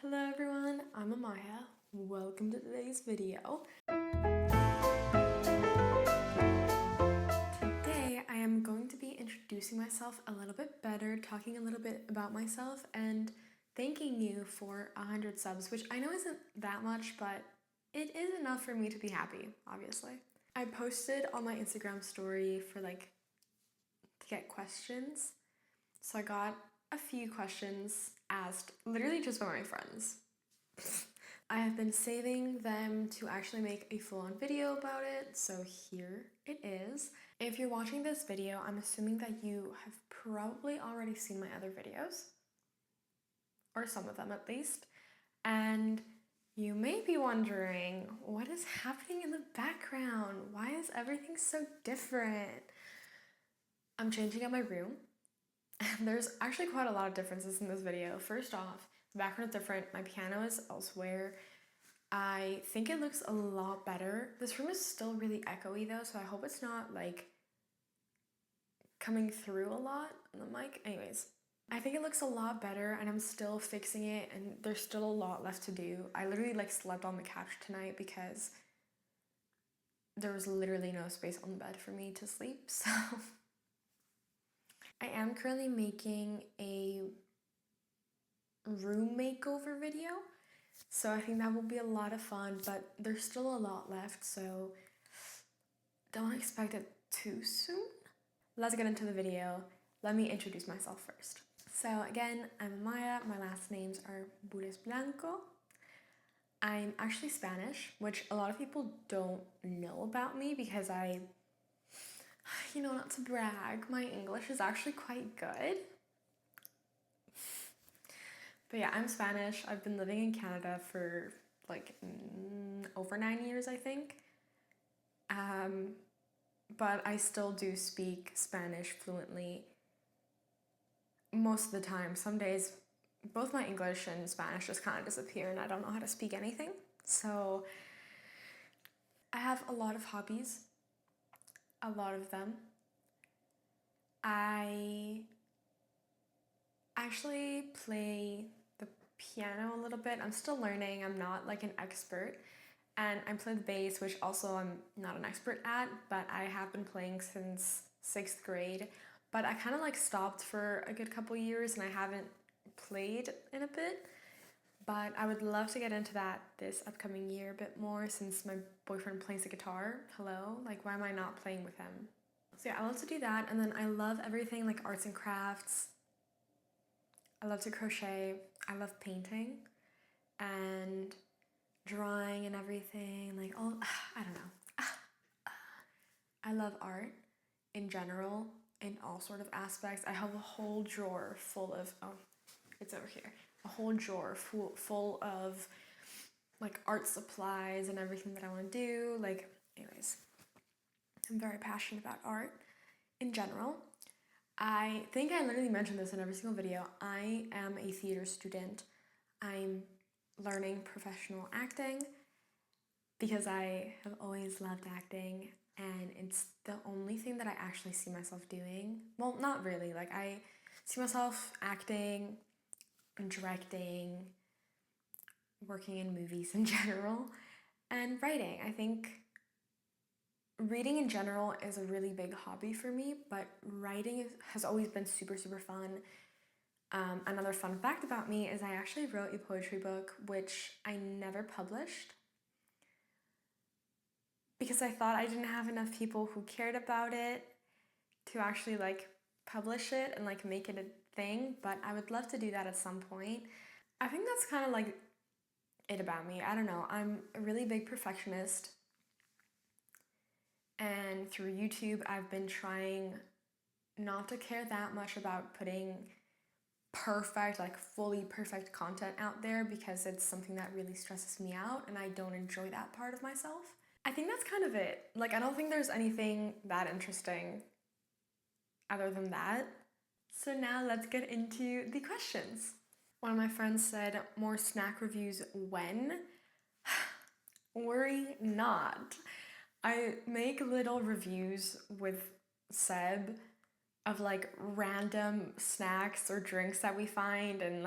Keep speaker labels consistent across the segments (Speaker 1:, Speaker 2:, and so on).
Speaker 1: Hello everyone, I'm Amaya. Welcome to today's video. Today I am going to be introducing myself a little bit better, talking a little bit about myself, and thanking you for 100 subs, which I know isn't that much, but it is enough for me to be happy, obviously. I posted on my Instagram story to get questions, so I got a few questions asked literally just by my friends. I have been saving them to actually make a full-on video about it, so here it is. If you're watching this video, I'm assuming that you have probably already seen my other videos, or some of them at least, and you may be wondering, what is happening in the background? Why is everything so different? I'm changing up my room, and there's actually quite a lot of differences in this video. First off, the background is different, my piano is elsewhere. I think it looks a lot better. This room is still really echoey though, so I hope it's not like coming through a lot on the mic. Anyways, I think it looks a lot better and I'm still fixing it and there's still a lot left to do. I literally slept on the couch tonight because there was literally no space on the bed for me to sleep, so I am currently making a room makeover video, so I think that will be a lot of fun, but there's still a lot left, so don't expect it too soon. Let's get into the video. Let me introduce myself first. So again, I'm Maya. My last names are Bures Blanco. I'm actually Spanish, which a lot of people don't know about me because not to brag, my English is actually quite good. But yeah, I'm Spanish. I've been living in Canada for over 9 years, I think. But I still do speak Spanish fluently most of the time. Some days, both my English and Spanish just kind of disappear and I don't know how to speak anything. So I have a lot of hobbies, a lot of them. I actually play the piano a little bit. I'm still learning. I'm not an expert. And I play the bass, which also I'm not an expert at, but I have been playing since 6th grade. But I kind of stopped for a good couple years and I haven't played in a bit. But I would love to get into that this upcoming year a bit more since my boyfriend plays the guitar. Hello? Why am I not playing with him? So yeah, I love to do that. And then I love everything arts and crafts. I love to crochet. I love painting and drawing and everything. I don't know. I love art in general, in all sort of aspects. I have a whole drawer full of, it's over here. A whole drawer full of art supplies and everything that I want to do. Anyways, I'm very passionate about art in general. I think I literally mentioned this in every single video. I am a theater student. I'm learning professional acting because I have always loved acting and it's the only thing that I actually see myself doing. Well, not really. I see myself acting and directing, working in movies in general, and writing. I think reading in general is a really big hobby for me, but writing has always been super, super fun. Another fun fact about me is I actually wrote a poetry book, which I never published because I thought I didn't have enough people who cared about it to actually publish it and make it a thing, but I would love to do that at some point. I think that's kind of it about me. I don't know. I'm a really big perfectionist. And through YouTube, I've been trying not to care that much about putting perfect, fully perfect content out there because it's something that really stresses me out and I don't enjoy that part of myself. I think that's kind of it. I don't think there's anything that interesting other than that. So now let's get into the questions. One of my friends said, more snack reviews when? Worry not. I make little reviews with Seb of random snacks or drinks that we find, and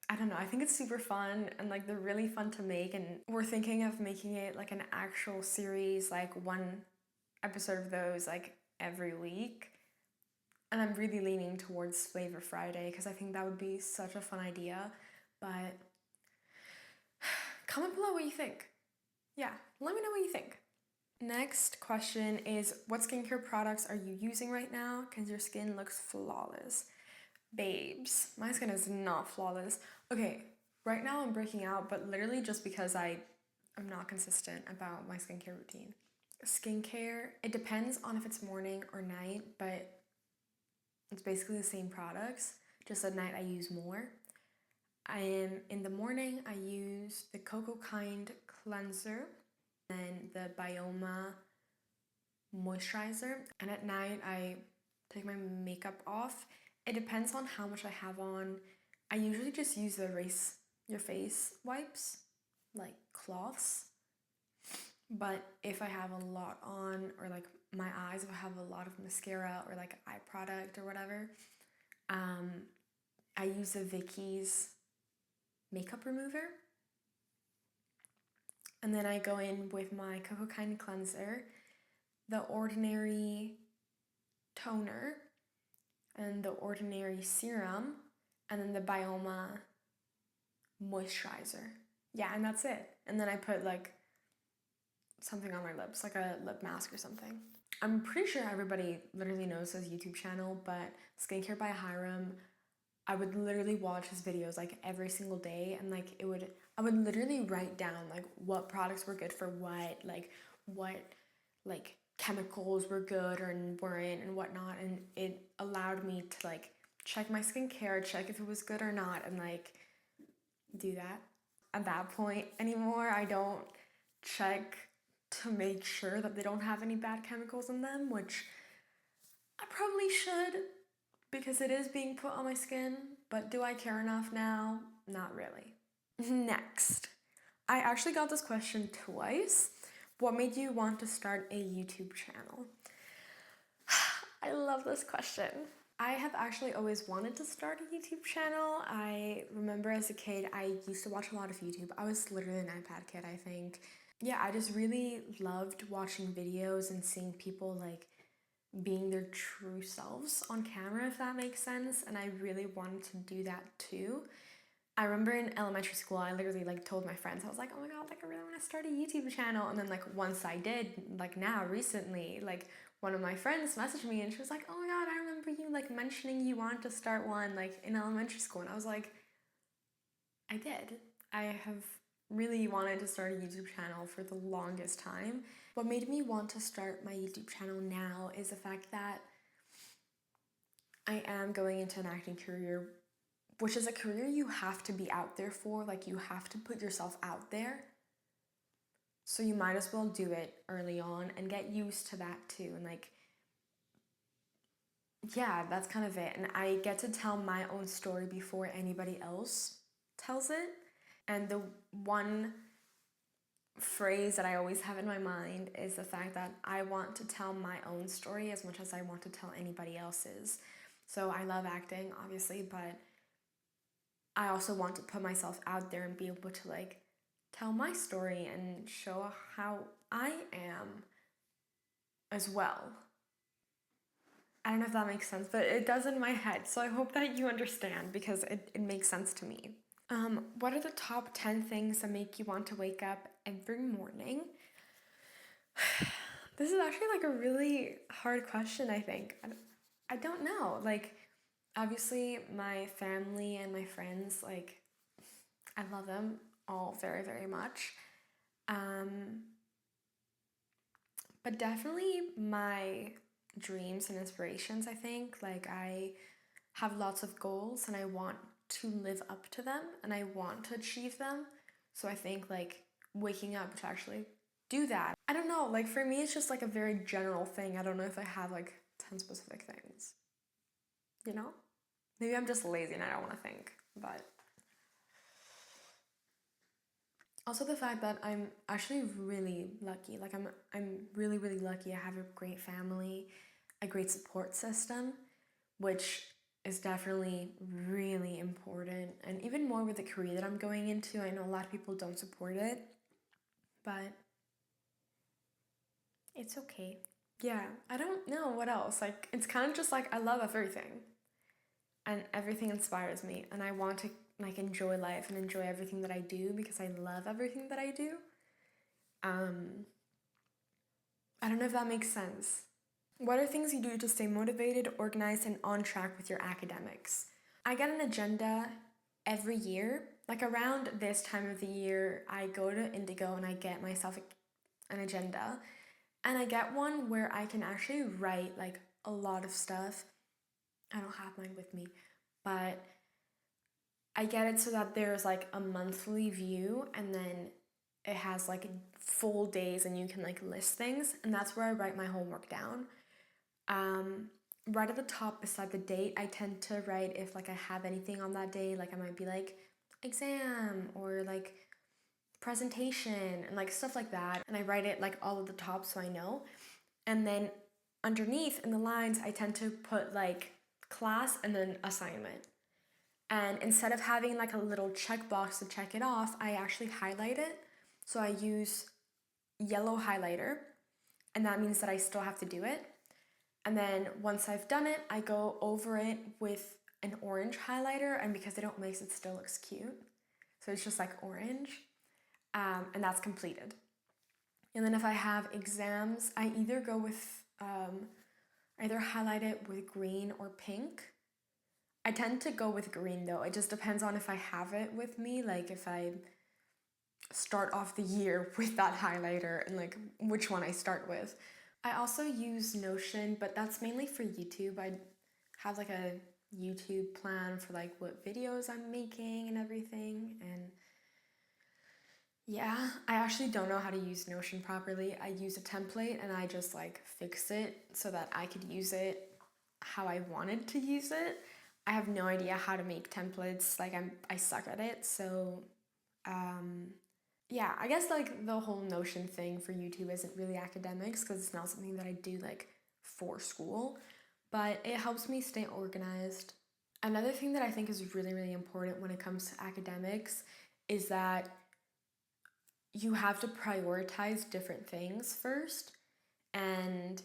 Speaker 1: I don't know, I think it's super fun and like they're really fun to make, and we're thinking of making it like an actual series, like one episode of those like every week. And I'm really leaning towards Flavor Friday because I think that would be such a fun idea. But comment below what you think. Yeah, let me know what you think. Next question is, what skincare products are you using right now? Because your skin looks flawless. Babes, my skin is not flawless. Okay, right now I'm breaking out, but literally just because I'm not consistent about my skincare routine. Skincare, it depends on if it's morning or night, but it's basically the same products, just at night I use more. In the morning, I use the Cocoa Kind cleanser and the Bioma moisturizer. And at night, I take my makeup off. It depends on how much I have on. I usually just use the Erase Your Face wipes, like cloths. But if I have a lot on, or like my eyes, if I have a lot of mascara or like eye product or whatever, I use the Vicky's makeup remover. And then I go in with my Cocoa Kind cleanser, the Ordinary toner, and the Ordinary serum, and then the Bioma moisturizer. Yeah, and that's it. And then I put like something on my lips, like a lip mask or something. I'm pretty sure everybody literally knows his YouTube channel, but Skincare by Hiram, I would literally watch his videos like every single day, and like I would literally write down like what products were good for what like chemicals were good or weren't and whatnot, and it allowed me to like check my skincare, check if it was good or not, and like do that. At that point anymore, I don't check to make sure that they don't have any bad chemicals in them, which I probably should because it is being put on my skin, but do I care enough now? Not really. Next, I actually got this question twice. What made you want to start a YouTube channel? I love this question. I have actually always wanted to start a YouTube channel. I remember as a kid, I used to watch a lot of YouTube. I was literally an iPad kid, I think. Yeah, I just really loved watching videos and seeing people like being their true selves on camera, if that makes sense. And I really wanted to do that too. I remember in elementary school, I literally like told my friends, I was like, oh my god, like I really want to start a YouTube channel. And then like once I did, like now recently, like one of my friends messaged me and she was like, oh my god, I remember you like mentioning you wanted to start one like in elementary school. And I was like, I did. I have really wanted to start a YouTube channel for the longest time. What made me want to start my YouTube channel now is the fact that I am going into an acting career, which is a career you have to be out there for. Like you have to put yourself out there. So you might as well do it early on and get used to that too. And like, yeah, that's kind of it. And I get to tell my own story before anybody else tells it. And the one phrase that I always have in my mind is the fact that I want to tell my own story as much as I want to tell anybody else's. So I love acting, obviously, but I also want to put myself out there and be able to like tell my story and show how I am as well. I don't know if that makes sense, but it does in my head. So I hope that you understand because it makes sense to me. What are the top 10 things that make you want to wake up every morning? This is actually like a really hard question, I think. I don't know. Like, obviously, my family and my friends, like, I love them all very, very much. But definitely my dreams and inspirations, I think. Like, I have lots of goals and I want to live up to them and I want to achieve them. So I think like waking up to actually do that. I don't know, like for me it's just like a very general thing. I don't know if I have like 10 specific things. You know? Maybe I'm just lazy and I don't want to think, but also the fact that I'm actually really lucky. Like I'm really really lucky. I have a great family, a great support system, which is definitely really important. And even more with the career that I'm going into, I know a lot of people don't support it, but it's okay. Yeah, I don't know what else. Like, it's kind of just like I love everything, and everything inspires me, and I want to like enjoy life and enjoy everything that I do because I love everything that I do. Um, I don't know if that makes sense. What are things you do to stay motivated, organized, and on track with your academics? I get an agenda every year. Like around this time of the year, I go to Indigo and I get myself an agenda. And I get one where I can actually write like a lot of stuff. I don't have mine with me, but I get it so that there's like a monthly view and then it has like full days and you can like list things. And that's where I write my homework down. Right at the top beside the date, I tend to write if like I have anything on that day, like I might be like exam or like presentation and like stuff like that. And I write it like all at the top so I know. And then underneath in the lines, I tend to put like class and then assignment. And instead of having like a little checkbox to check it off, I actually highlight it. So I use yellow highlighter, and that means that I still have to do it. And then once I've done it, I go over it with an orange highlighter, and because they don't mix, it still looks cute. So it's just like orange, and that's completed. And then if I have exams, I either go with, either highlight it with green or pink. I tend to go with green though. It just depends on if I have it with me, like if I start off the year with that highlighter and like which one I start with. I also use Notion, but that's mainly for YouTube. I have like a YouTube plan for like what videos I'm making and everything. And yeah, I actually don't know how to use Notion properly. I use a template and I just like fix it so that I could use it how I wanted to use it. I have no idea how to make templates. Like I suck at it. So yeah, I guess like the whole Notion thing for YouTube isn't really academics because it's not something that I do like for school, but it helps me stay organized. Another thing that I think is really, really important when it comes to academics is that you have to prioritize different things first. And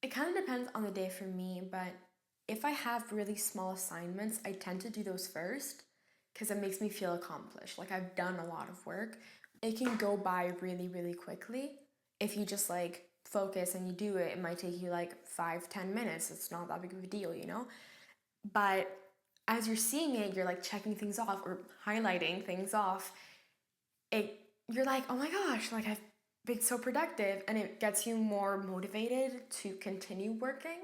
Speaker 1: it kind of depends on the day for me, but if I have really small assignments, I tend to do those first because it makes me feel accomplished. Like I've done a lot of work. It can go by really, really quickly. If you just like focus and you do it, it might take you like 5-10 minutes. It's not that big of a deal, you know? But as you're seeing it, you're like checking things off or highlighting things off. You're like, oh my gosh, like I've been so productive, and it gets you more motivated to continue working.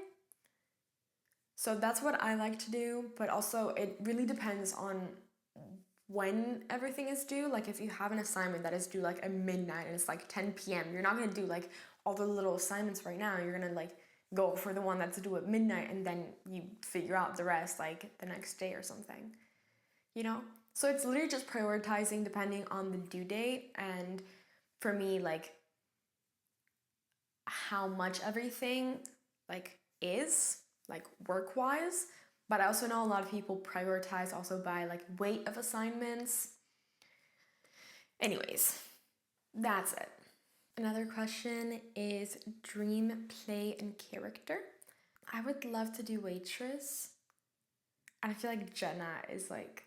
Speaker 1: So that's what I like to do, but also it really depends on when everything is due. Like if you have an assignment that is due like at midnight and it's like 10 p.m., you're not gonna do like all the little assignments right now. You're gonna like go for the one that's due at midnight and then you figure out the rest like the next day or something, you know? So it's literally just prioritizing depending on the due date, and for me, like how much everything like is like work-wise. But I also know a lot of people prioritize also by like weight of assignments. Anyways, that's it. Another question is dream play and character. I would love to do waitress. And I feel like Jenna is like,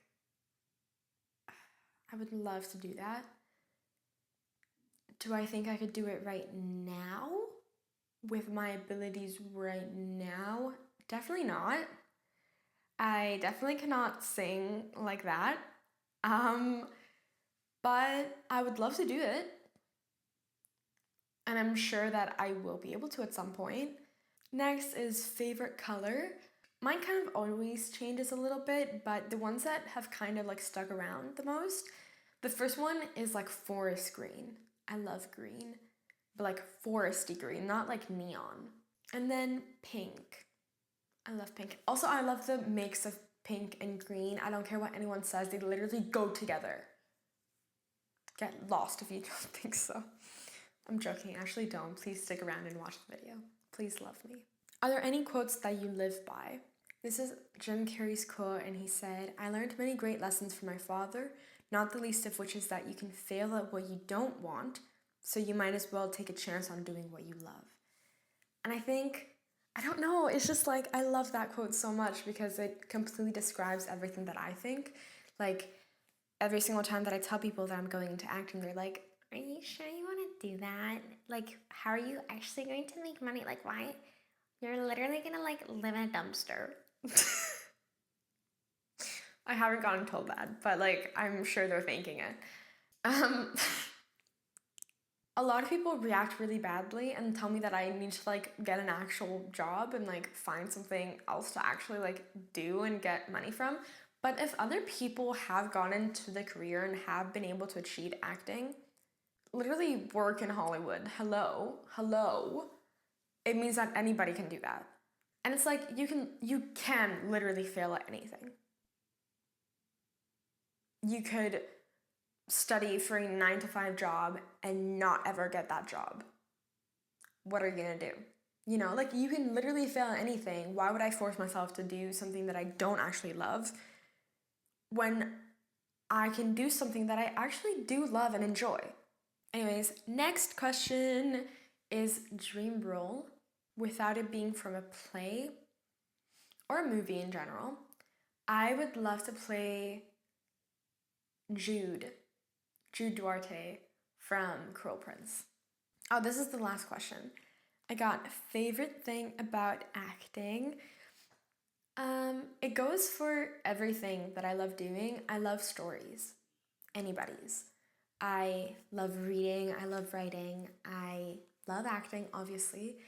Speaker 1: I would love to do that. Do I think I could do it right now? With my abilities right now? Definitely not. I definitely cannot sing like that. But I would love to do it. And I'm sure that I will be able to at some point. Next is favorite color. Mine kind of always changes a little bit, but the ones that have kind of like stuck around the most, the first one is like forest green. I love green, but like foresty green, not like neon. And then pink. I love pink. Also, I love the mix of pink and green. I don't care what anyone says, they literally go together. Get lost if you don't think so. I'm joking, actually don't. Please stick around and watch the video. Please love me. Are there any quotes that you live by? This is Jim Carrey's quote, and he said, "I learned many great lessons from my father, not the least of which is that you can fail at what you don't want, so you might as well take a chance on doing what you love." And I think, I don't know, it's just like, I love that quote so much because it completely describes everything that I think. Like, every single time that I tell people that I'm going into acting, they're like, "Are you sure you want to do that? Like, how are you actually going to make money? Like, why? You're literally gonna, like, live in a dumpster." I haven't gotten told that, but, like, I'm sure they're thinking it. Um, a lot of people react really badly and tell me that I need to, like, get an actual job and, like, find something else to actually, like, do and get money from. But if other people have gone into the career and have been able to achieve acting, literally work in Hollywood, hello, it means that anybody can do that. And it's like, you can literally fail at anything. You could study for a 9 to 5 job and not ever get that job. What are you gonna do? You know, like, you can literally fail at anything. Why would I force myself to do something that I don't actually love when I can do something that I actually do love and enjoy? Anyways, next question is dream role without it being from a play or a movie in general. I would love to play Jude Duarte from Cruel Prince. Oh, this is the last question. I got favorite thing about acting. It goes for everything that I love doing. I love stories, anybody's. I love reading, I love writing, I love acting, obviously,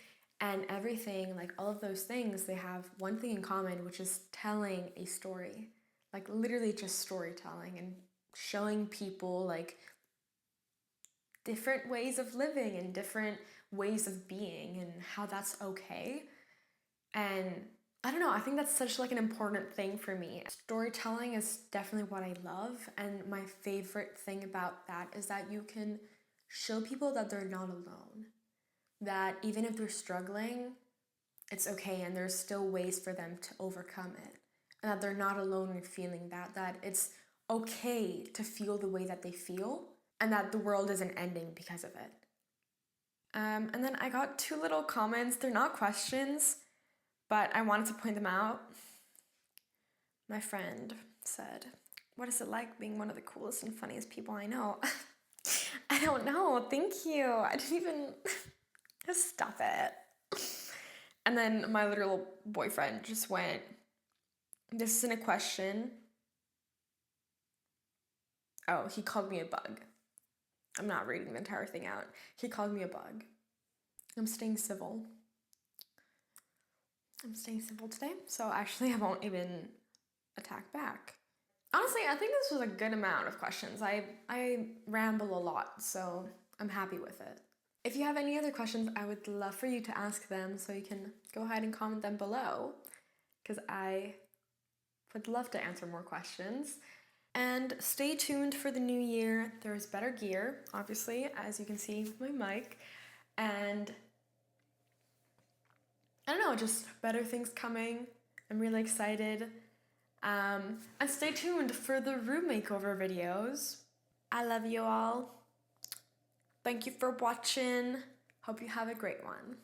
Speaker 1: and everything, like all of those things, they have one thing in common, which is telling a story. Like, literally just storytelling and showing people, like, different ways of living and different ways of being and how that's okay. And I don't know, I think that's such, like, an important thing for me. Storytelling is definitely what I love, and my favorite thing about that is that you can show people that they're not alone. That even if they're struggling, it's okay, and there's still ways for them to overcome it. And that they're not alone in feeling that it's okay to feel the way that they feel, and that the world isn't ending because of it. And then I got 2 little comments. They're not questions, but I wanted to point them out. My friend said, "What is it like being one of the coolest and funniest people I know?" I don't know. Thank you. I didn't even... Just stop it. And then my literal boyfriend just went, "This isn't a question." Oh, he called me a bug. I'm not reading the entire thing out. He called me a bug. I'm staying civil. I'm staying civil today, so actually I won't even attack back. Honestly, I think this was a good amount of questions. I ramble a lot, so I'm happy with it. If you have any other questions, I would love for you to ask them, so you can go ahead and comment them below, because I would love to answer more questions. And stay tuned for the new year. There's better gear, obviously, as you can see with my mic. And I don't know, just better things coming. I'm really excited. And stay tuned for the room makeover videos. I love you all. Thank you for watching. Hope you have a great one.